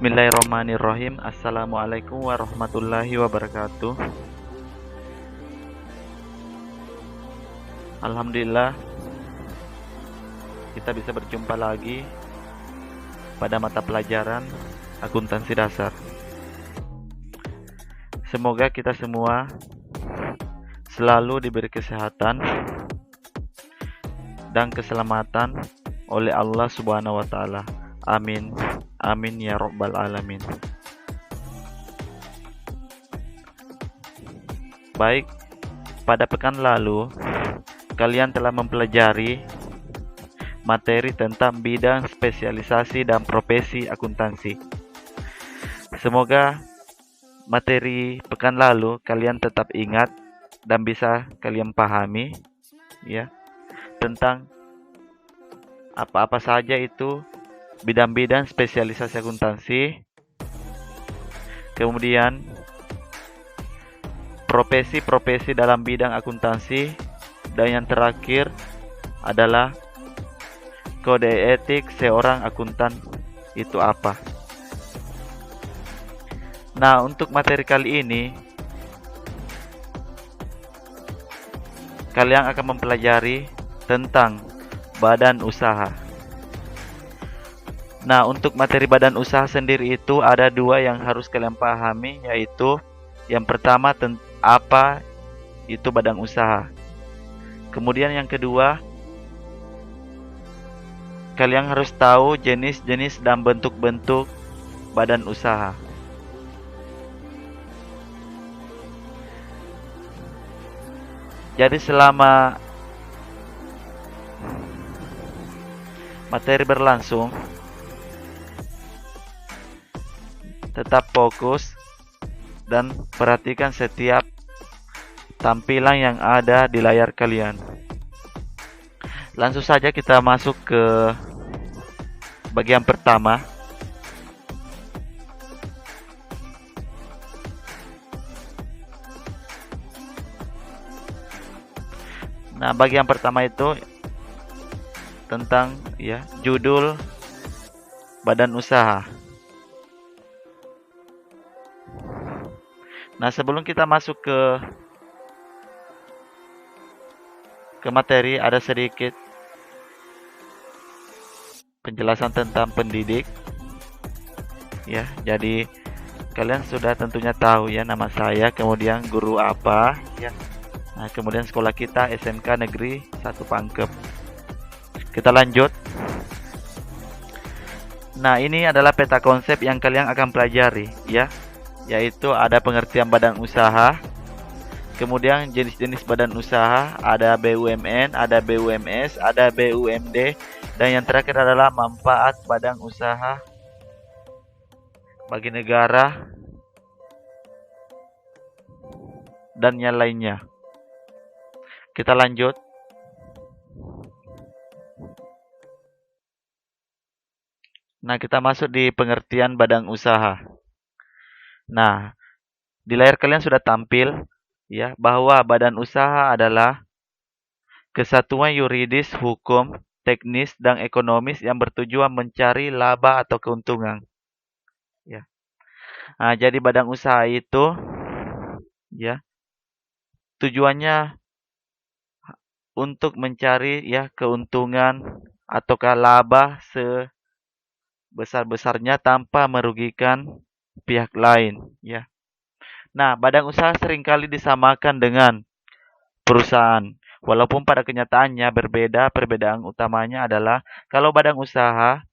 Bismillahirrahmanirrahim. Assalamualaikum warahmatullahi wabarakatuh. Alhamdulillah kita bisa berjumpa lagi pada mata pelajaran akuntansi dasar. Semoga kita semua selalu diberi kesehatan dan keselamatan oleh Allah Subhanahu wa taala. Amin. Amin ya rabbal alamin. Baik, pada pekan lalu kalian telah mempelajari materi tentang bidang spesialisasi dan profesi akuntansi. Semoga materi pekan lalu kalian tetap ingat dan bisa kalian pahami ya tentang apa-apa saja itu bidang-bidang spesialisasi akuntansi, kemudian profesi-profesi dalam bidang akuntansi, dan yang terakhir adalah kode etik seorang akuntan itu apa. Nah, untuk materi kali ini kalian akan mempelajari tentang badan usaha. Nah, untuk materi badan usaha sendiri itu ada dua yang harus kalian pahami, yaitu yang pertama apa itu badan usaha. Kemudian yang kedua, kalian harus tahu jenis-jenis dan bentuk-bentuk badan usaha. Jadi selama materi berlangsung, tetap fokus dan perhatikan setiap tampilan yang ada di layar kalian. Langsung saja kita masuk ke bagian pertama. Nah, bagian pertama itu tentang judul badan usaha. Nah, sebelum kita masuk ke materi, ada sedikit penjelasan tentang pendidik. Ya, jadi kalian sudah tentunya tahu ya nama saya, kemudian guru apa, ya. Nah, kemudian sekolah kita SMK Negeri 1 Pangkep. Kita lanjut. Nah, ini adalah peta konsep yang kalian akan pelajari, ya. Yaitu ada pengertian badan usaha, kemudian jenis-jenis badan usaha, ada BUMN, ada BUMS, ada BUMD, dan yang terakhir adalah manfaat badan usaha bagi negara dan yang lainnya. Kita lanjut. Nah, kita masuk di pengertian badan usaha. Nah, di layar kalian sudah tampil ya bahwa badan usaha adalah kesatuan yuridis, hukum, teknis, dan ekonomis yang bertujuan mencari laba atau keuntungan. Ya. Nah, jadi badan usaha itu ya tujuannya untuk mencari keuntungan ataukah laba sebesar-besarnya tanpa merugikan pihak lain ya. Nah, badan usaha seringkali disamakan dengan perusahaan. Walaupun pada kenyataannya berbeda, perbedaan utamanya adalah kalau badan usaha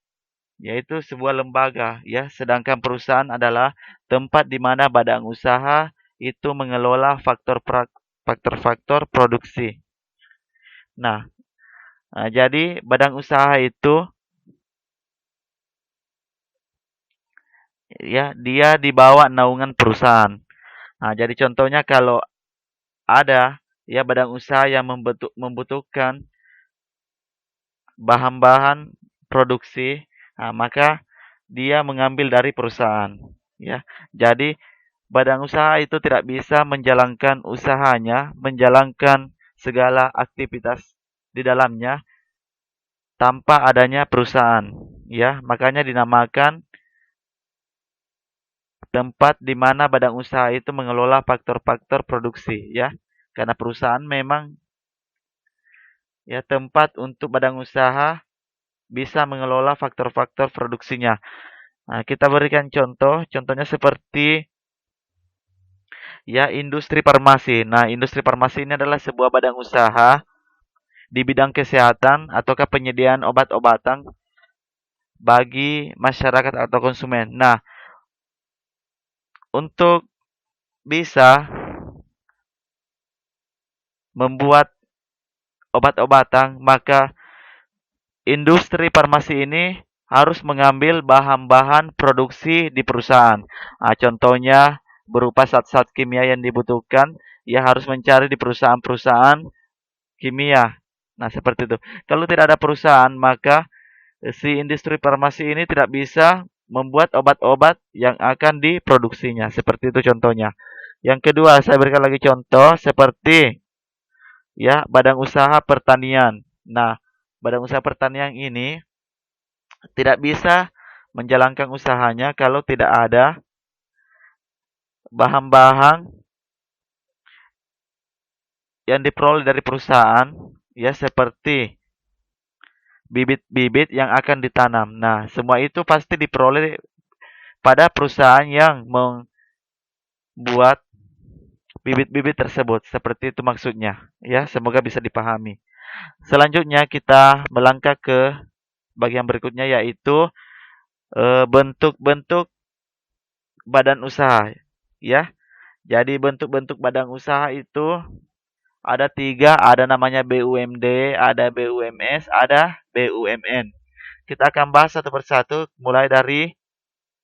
yaitu sebuah lembaga ya, sedangkan perusahaan adalah tempat di mana badan usaha itu mengelola faktor-faktor produksi. Nah, jadi badan usaha itu ya dia di bawah naungan perusahaan. Nah, jadi contohnya kalau ada badan usaha yang membutuhkan bahan-bahan produksi, maka dia mengambil dari perusahaan ya. Jadi badan usaha itu tidak bisa menjalankan usahanya, menjalankan segala aktivitas di dalamnya tanpa adanya perusahaan ya. Makanya dinamakan tempat di mana badan usaha itu mengelola faktor-faktor produksi, ya. Karena perusahaan memang ya tempat untuk badan usaha bisa mengelola faktor-faktor produksinya. Nah, kita berikan contoh, contohnya seperti ya industri farmasi. Nah, industri farmasi ini adalah sebuah badan usaha di bidang kesehatan ataukah penyediaan obat-obatan bagi masyarakat atau konsumen. Nah, untuk bisa membuat obat-obatan, maka industri farmasi ini harus mengambil bahan-bahan produksi di perusahaan. Nah, contohnya berupa zat-zat kimia yang dibutuhkan, ia harus mencari di perusahaan-perusahaan kimia. Nah, seperti itu. Kalau tidak ada perusahaan, maka si industri farmasi ini tidak bisa membuat obat-obat yang akan diproduksinya. Seperti itu contohnya. Yang kedua, saya berikan lagi contoh seperti ya badan usaha pertanian. Nah, badan usaha pertanian ini tidak bisa menjalankan usahanya kalau tidak ada bahan-bahan yang diperoleh dari perusahaan, ya seperti bibit-bibit yang akan ditanam. Nah, semua itu pasti diperoleh pada perusahaan yang membuat bibit-bibit tersebut. Seperti itu maksudnya. Ya, semoga bisa dipahami. Selanjutnya kita melangkah ke bagian berikutnya yaitu bentuk-bentuk badan usaha. Ya, jadi bentuk-bentuk badan usaha itu ada 3, ada namanya BUMD, ada BUMS, ada BUMN. Kita akan bahas satu persatu mulai dari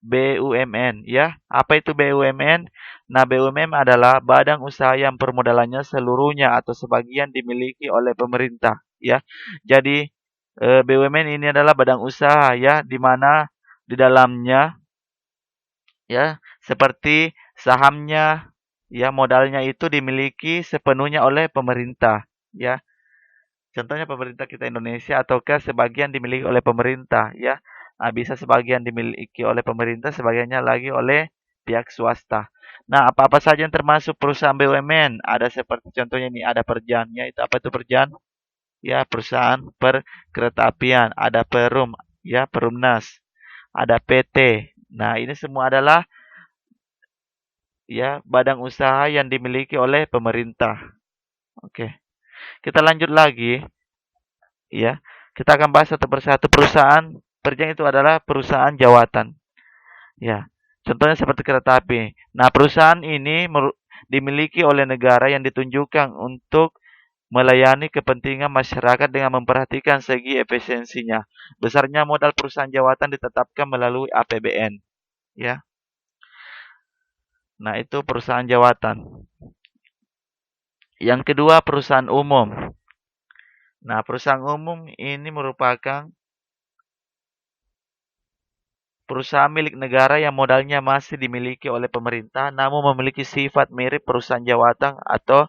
BUMN ya. Apa itu BUMN? Nah, BUMN adalah badan usaha yang permodalannya seluruhnya atau sebagian dimiliki oleh pemerintah ya. Jadi BUMN ini adalah badan usaha ya di mana di dalamnya ya seperti sahamnya ya modalnya itu dimiliki sepenuhnya oleh pemerintah ya. Contohnya pemerintah kita Indonesia ataukah sebagian dimiliki oleh pemerintah ya. Nah, bisa sebagian dimiliki oleh pemerintah, sebagiannya lagi oleh pihak swasta. Nah, apa-apa saja yang termasuk perusahaan BUMN? Ada seperti contohnya ini ada Perjannya, itu apa itu Perjan? Ya, perusahaan perkeretaapian, ada Perum, ya Perumnas, ada PT. Nah, ini semua adalah ya badan usaha yang dimiliki oleh pemerintah. Oke. Kita lanjut lagi ya. Kita akan bahas satu persatu perusahaan. Perjang itu adalah perusahaan jawatan. Ya. Contohnya seperti kereta api. Nah, perusahaan ini dimiliki oleh negara yang ditunjukkan untuk melayani kepentingan masyarakat dengan memperhatikan segi efisiensinya. Besarnya modal perusahaan jawatan ditetapkan melalui APBN. Ya. Nah, itu perusahaan jawatan. Yang kedua, perusahaan umum. Nah, perusahaan umum ini merupakan perusahaan milik negara yang modalnya masih dimiliki oleh pemerintah, namun memiliki sifat mirip perusahaan jawatan atau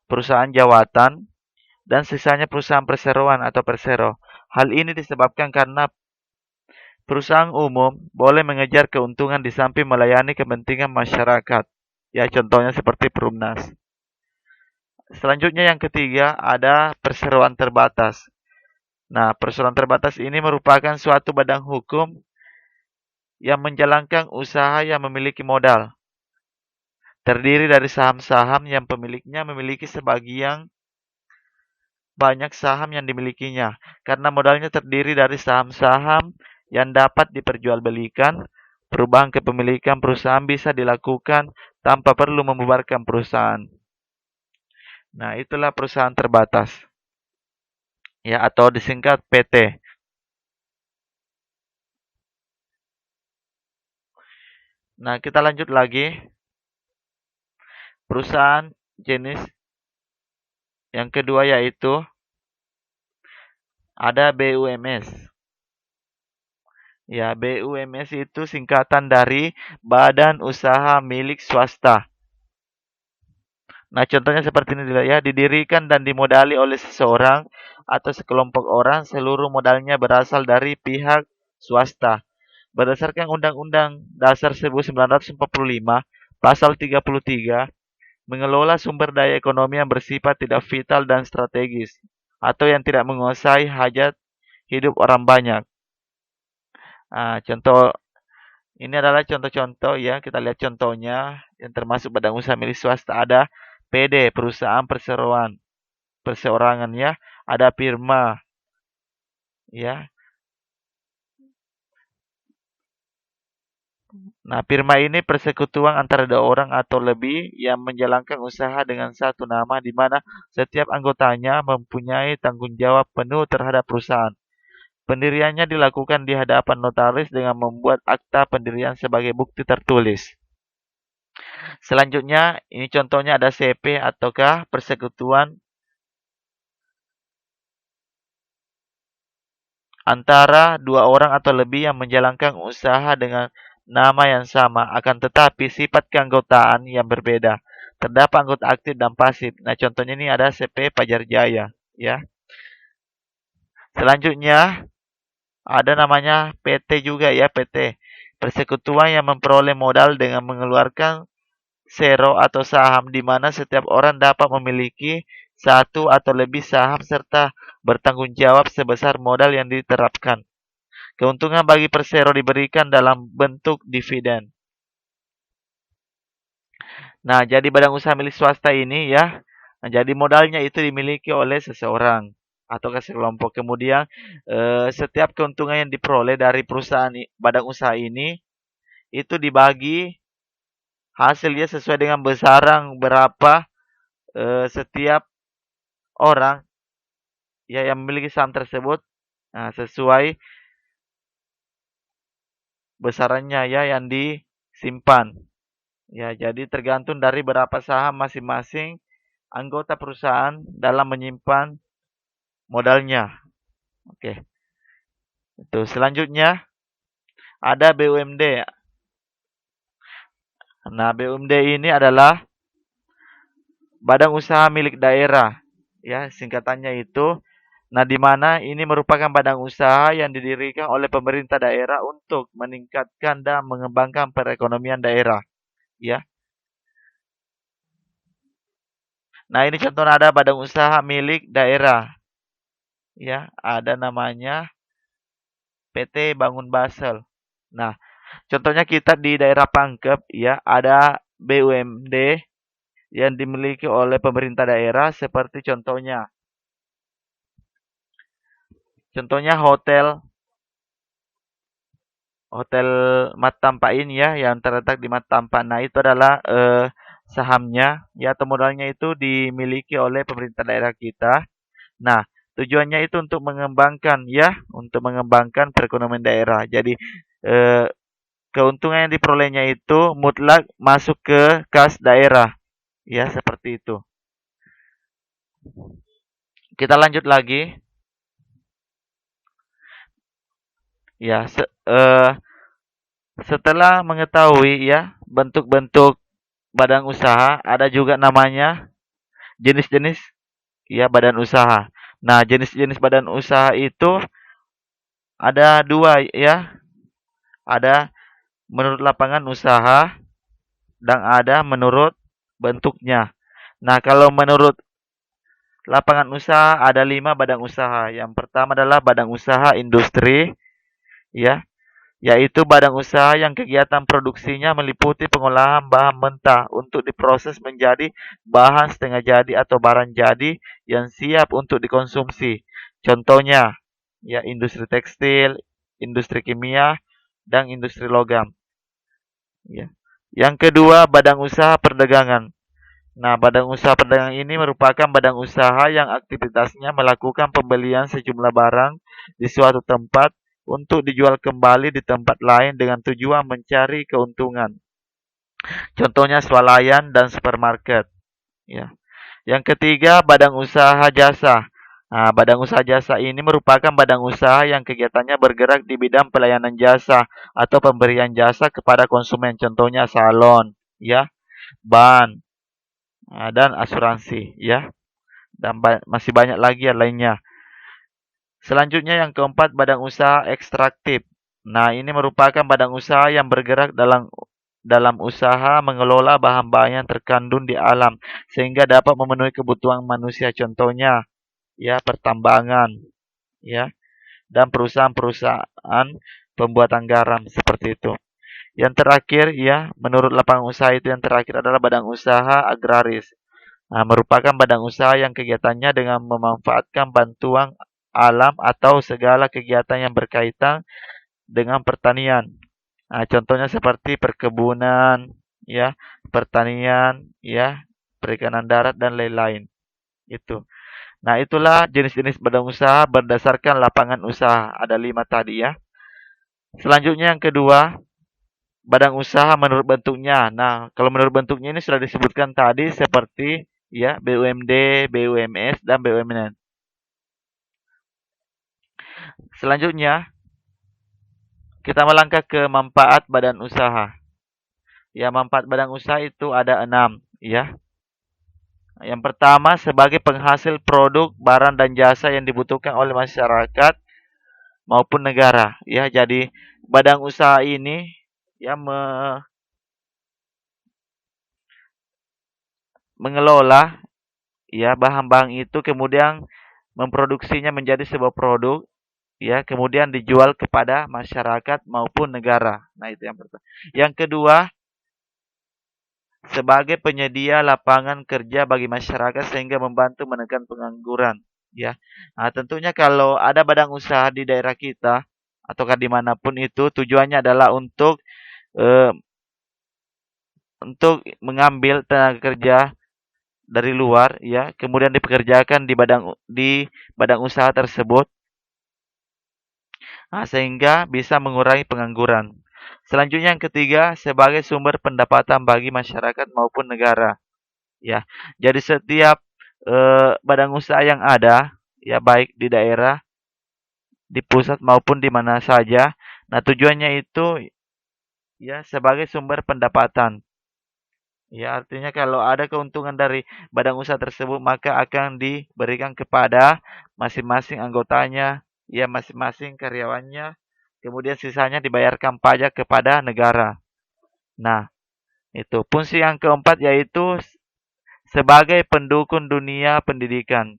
perusahaan jawatan, dan sisanya perusahaan perseroan atau persero. Hal ini disebabkan karena perusahaan umum boleh mengejar keuntungan di samping melayani kepentingan masyarakat. Ya, contohnya seperti Perumnas. Selanjutnya yang ketiga ada perseroan terbatas. Nah, perseroan terbatas ini merupakan suatu badan hukum yang menjalankan usaha yang memiliki modal. Terdiri dari saham-saham yang pemiliknya memiliki sebagian banyak saham yang dimilikinya. Karena modalnya terdiri dari saham-saham yang dapat diperjualbelikan, perubahan kepemilikan perusahaan bisa dilakukan tanpa perlu membubarkan perusahaan. Nah, itulah perusahaan terbatas. Ya, atau disingkat PT. Nah, kita lanjut lagi. Perusahaan jenis yang kedua yaitu ada BUMS. Ya, BUMS itu singkatan dari Badan Usaha Milik Swasta. Nah, contohnya seperti ini ya, didirikan dan dimodali oleh seseorang atau sekelompok orang, seluruh modalnya berasal dari pihak swasta. Berdasarkan Undang-Undang Dasar 1945, Pasal 33, mengelola sumber daya ekonomi yang bersifat tidak vital dan strategis, atau yang tidak menguasai hajat hidup orang banyak. Contoh ini adalah contoh-contoh ya, kita lihat contohnya yang termasuk badan usaha milik swasta ada PD, perusahaan perseorangan ya, ada firma ya. Nah, firma ini persekutuan antara 2 orang atau lebih yang menjalankan usaha dengan satu nama di mana setiap anggotanya mempunyai tanggung jawab penuh terhadap perusahaan. Pendiriannya dilakukan di hadapan notaris dengan membuat akta pendirian sebagai bukti tertulis. Selanjutnya, ini contohnya ada CP ataukah persekutuan antara 2 orang atau lebih yang menjalankan usaha dengan nama yang sama, akan tetapi sifat keanggotaan yang berbeda. Terdapat anggota aktif dan pasif. Nah, contohnya ini ada CP Pajar Jaya, ya. Selanjutnya ada namanya PT juga ya, PT. Persekutuan yang memperoleh modal dengan mengeluarkan sero atau saham di mana setiap orang dapat memiliki satu atau lebih saham serta bertanggung jawab sebesar modal yang diterapkan. Keuntungan bagi persero diberikan dalam bentuk dividen. Nah, jadi badan usaha milik swasta ini ya, nah, jadi modalnya itu dimiliki oleh seseorang atau sekelompok. Kemudian setiap keuntungan yang diperoleh dari perusahaan badan usaha ini itu dibagi hasilnya sesuai dengan besaran berapa setiap orang ya yang memiliki saham tersebut, nah, sesuai besarannya ya yang disimpan. Ya, jadi tergantung dari berapa saham masing-masing anggota perusahaan dalam menyimpan modalnya. Oke. Itu selanjutnya ada BUMD. Nah, BUMD ini adalah badan usaha milik daerah. Ya, singkatannya itu. Nah, di mana ini merupakan badan usaha yang didirikan oleh pemerintah daerah untuk meningkatkan dan mengembangkan perekonomian daerah. Ya. Nah, ini contohnya ada badan usaha milik daerah. Ya, ada namanya PT Bangun Basel. Nah, contohnya kita di daerah Pangkep ya, ada BUMD yang dimiliki oleh pemerintah daerah seperti contohnya hotel Matampain ya yang terletak di Matampa. Nah, itu adalah sahamnya ya atau modalnya itu dimiliki oleh pemerintah daerah kita. Nah, tujuannya itu untuk mengembangkan perekonomian daerah. Jadi keuntungan yang diperolehnya itu mutlak masuk ke kas daerah. Ya, seperti itu. Kita lanjut lagi. Ya, setelah mengetahui ya bentuk-bentuk badan usaha, ada juga namanya jenis-jenis ya badan usaha. Nah, jenis-jenis badan usaha itu ada 2 ya. Ada menurut lapangan usaha dan ada menurut bentuknya. Nah, kalau menurut lapangan usaha ada 5 badan usaha. Yang pertama adalah badan usaha industri ya, yaitu badan usaha yang kegiatan produksinya meliputi pengolahan bahan mentah untuk diproses menjadi bahan setengah jadi atau barang jadi yang siap untuk dikonsumsi. Contohnya ya industri tekstil, industri kimia, dan industri logam. Ya. Yang kedua, badan usaha perdagangan. Nah, badan usaha perdagangan ini merupakan badan usaha yang aktivitasnya melakukan pembelian sejumlah barang di suatu tempat untuk dijual kembali di tempat lain dengan tujuan mencari keuntungan. Contohnya swalayan dan supermarket. Ya. Yang ketiga, badan usaha jasa. Nah, badan usaha jasa ini merupakan badan usaha yang kegiatannya bergerak di bidang pelayanan jasa atau pemberian jasa kepada konsumen. Contohnya salon, ya, ban, dan asuransi, ya. Dan masih banyak lagi yang lainnya. Selanjutnya yang keempat, badan usaha ekstraktif. Nah, ini merupakan badan usaha yang bergerak dalam usaha mengelola bahan-bahan yang terkandung di alam sehingga dapat memenuhi kebutuhan manusia. Contohnya, ya pertambangan, ya, dan perusahaan-perusahaan pembuatan garam seperti itu. Yang terakhir, ya, menurut lapangan usaha itu yang terakhir adalah badan usaha agraris. Nah, merupakan badan usaha yang kegiatannya dengan memanfaatkan bantuan alam atau segala kegiatan yang berkaitan dengan pertanian. Nah, contohnya seperti perkebunan, ya, pertanian, ya, perikanan darat dan lain-lain. Itu. Nah, itulah jenis-jenis badan usaha berdasarkan lapangan usaha. Ada 5 tadi ya. Selanjutnya yang kedua, badan usaha menurut bentuknya. Nah, kalau menurut bentuknya ini sudah disebutkan tadi seperti ya BUMD, BUMS dan BUMN. Selanjutnya, kita melangkah ke manfaat badan usaha. Ya, manfaat badan usaha itu ada 6, ya. Yang pertama, sebagai penghasil produk, barang dan jasa yang dibutuhkan oleh masyarakat maupun negara. Ya, jadi badan usaha ini ya mengelola ya bahan-bahan itu kemudian memproduksinya menjadi sebuah produk ya kemudian dijual kepada masyarakat maupun negara. Nah, itu yang pertama. Yang kedua, sebagai penyedia lapangan kerja bagi masyarakat sehingga membantu menekan pengangguran ya. Nah, tentunya kalau ada badan usaha di daerah kita ataukah dimanapun itu tujuannya adalah eh, untuk mengambil tenaga kerja dari luar ya kemudian dipekerjakan di badan usaha tersebut. Nah, sehingga bisa mengurangi pengangguran. Selanjutnya yang ketiga, sebagai sumber pendapatan bagi masyarakat maupun negara. Ya, jadi setiap badan usaha yang ada, ya baik di daerah, di pusat maupun di mana saja. Nah, tujuannya itu ya sebagai sumber pendapatan. Ya, artinya kalau ada keuntungan dari badan usaha tersebut, maka akan diberikan kepada masing-masing anggotanya, ya masing-masing karyawannya. Kemudian sisanya dibayarkan pajak kepada negara. Nah, itu. Fungsi yang keempat yaitu sebagai pendukung dunia pendidikan.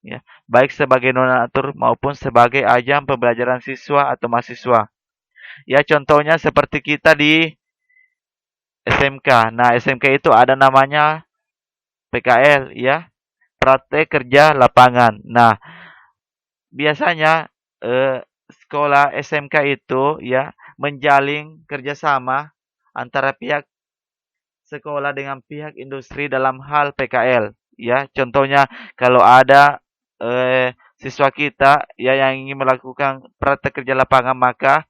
Ya, baik sebagai donatur maupun sebagai ajang pembelajaran siswa atau mahasiswa. Ya, contohnya seperti kita di SMK. Nah, SMK itu ada namanya PKL, ya, praktek kerja lapangan. Nah, biasanya sekolah SMK itu ya menjalin kerjasama antara pihak sekolah dengan pihak industri dalam hal PKL. Ya, contohnya kalau ada siswa kita ya yang ingin melakukan praktek kerja lapangan maka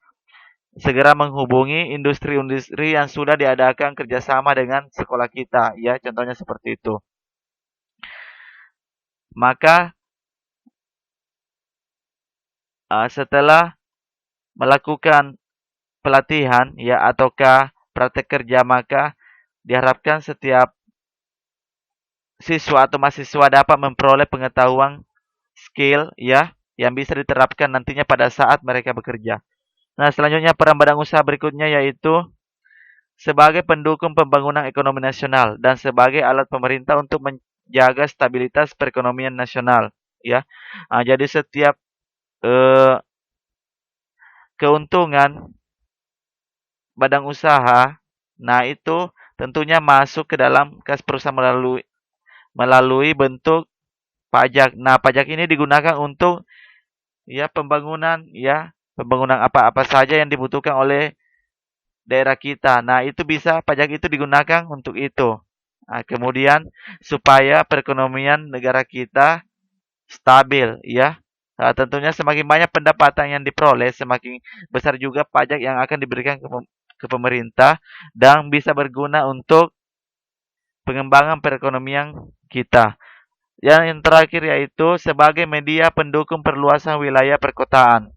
segera menghubungi industri-industri yang sudah diadakan kerjasama dengan sekolah kita. Ya, contohnya seperti itu. Maka setelah melakukan pelatihan ya ataukah praktek kerja maka diharapkan setiap siswa atau mahasiswa dapat memperoleh pengetahuan skill ya yang bisa diterapkan nantinya pada saat mereka bekerja. Nah, selanjutnya peran badan usaha berikutnya yaitu sebagai pendukung pembangunan ekonomi nasional dan sebagai alat pemerintah untuk menjaga stabilitas perekonomian nasional ya. Nah, jadi setiap eh, keuntungan badan usaha nah itu tentunya masuk ke dalam kas perusahaan melalui bentuk pajak. Nah, pajak ini digunakan untuk pembangunan apa-apa saja yang dibutuhkan oleh daerah kita. Nah, itu bisa pajak itu digunakan untuk itu. Nah, kemudian supaya perekonomian negara kita stabil ya. Nah, tentunya semakin banyak pendapatan yang diperoleh, semakin besar juga pajak yang akan diberikan ke pemerintah dan bisa berguna untuk pengembangan perekonomian kita. Yang terakhir yaitu sebagai media pendukung perluasan wilayah perkotaan.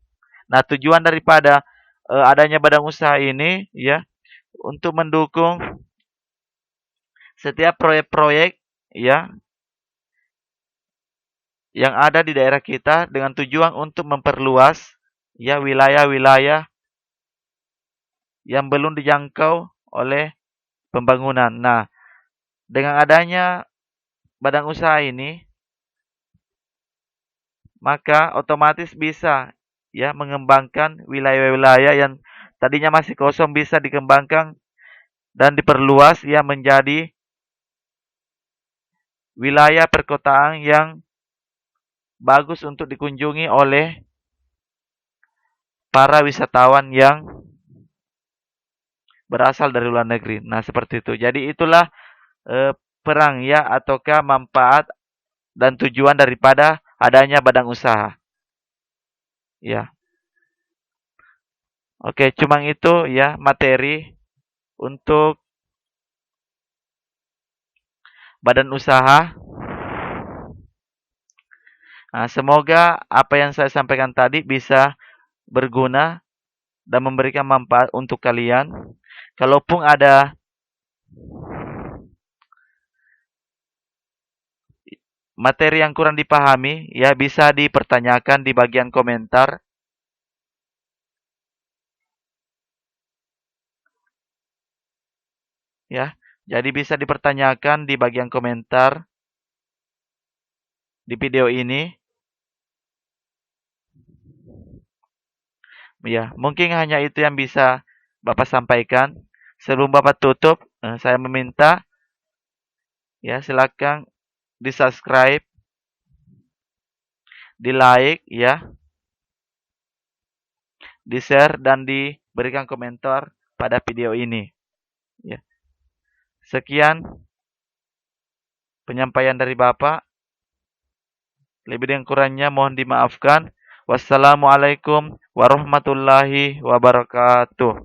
Nah, tujuan daripada adanya badan usaha ini ya untuk mendukung setiap proyek-proyek ya yang ada di daerah kita dengan tujuan untuk memperluas ya wilayah-wilayah yang belum dijangkau oleh pembangunan. Nah, dengan adanya badan usaha ini, maka otomatis bisa ya mengembangkan wilayah-wilayah yang tadinya masih kosong bisa dikembangkan dan diperluas ya menjadi wilayah perkotaan yang bagus untuk dikunjungi oleh para wisatawan yang berasal dari luar negeri. Nah, seperti itu. Jadi itulah perang ya ataukah manfaat dan tujuan daripada adanya badan usaha. Ya. Oke, cuma itu ya materi untuk badan usaha. Nah, semoga apa yang saya sampaikan tadi bisa berguna dan memberikan manfaat untuk kalian. Kalaupun ada materi yang kurang dipahami, ya bisa dipertanyakan di bagian komentar. Ya, jadi bisa dipertanyakan di bagian komentar di video ini. Ya, mungkin hanya itu yang bisa Bapak sampaikan. Sebelum Bapak tutup, saya meminta ya silakan di-subscribe, di-like ya, di-share dan diberikan komentar pada video ini. Ya. Sekian penyampaian dari Bapak. Lebih dan kurangnya mohon dimaafkan. Wassalamualaikum warahmatullahi wabarakatuh.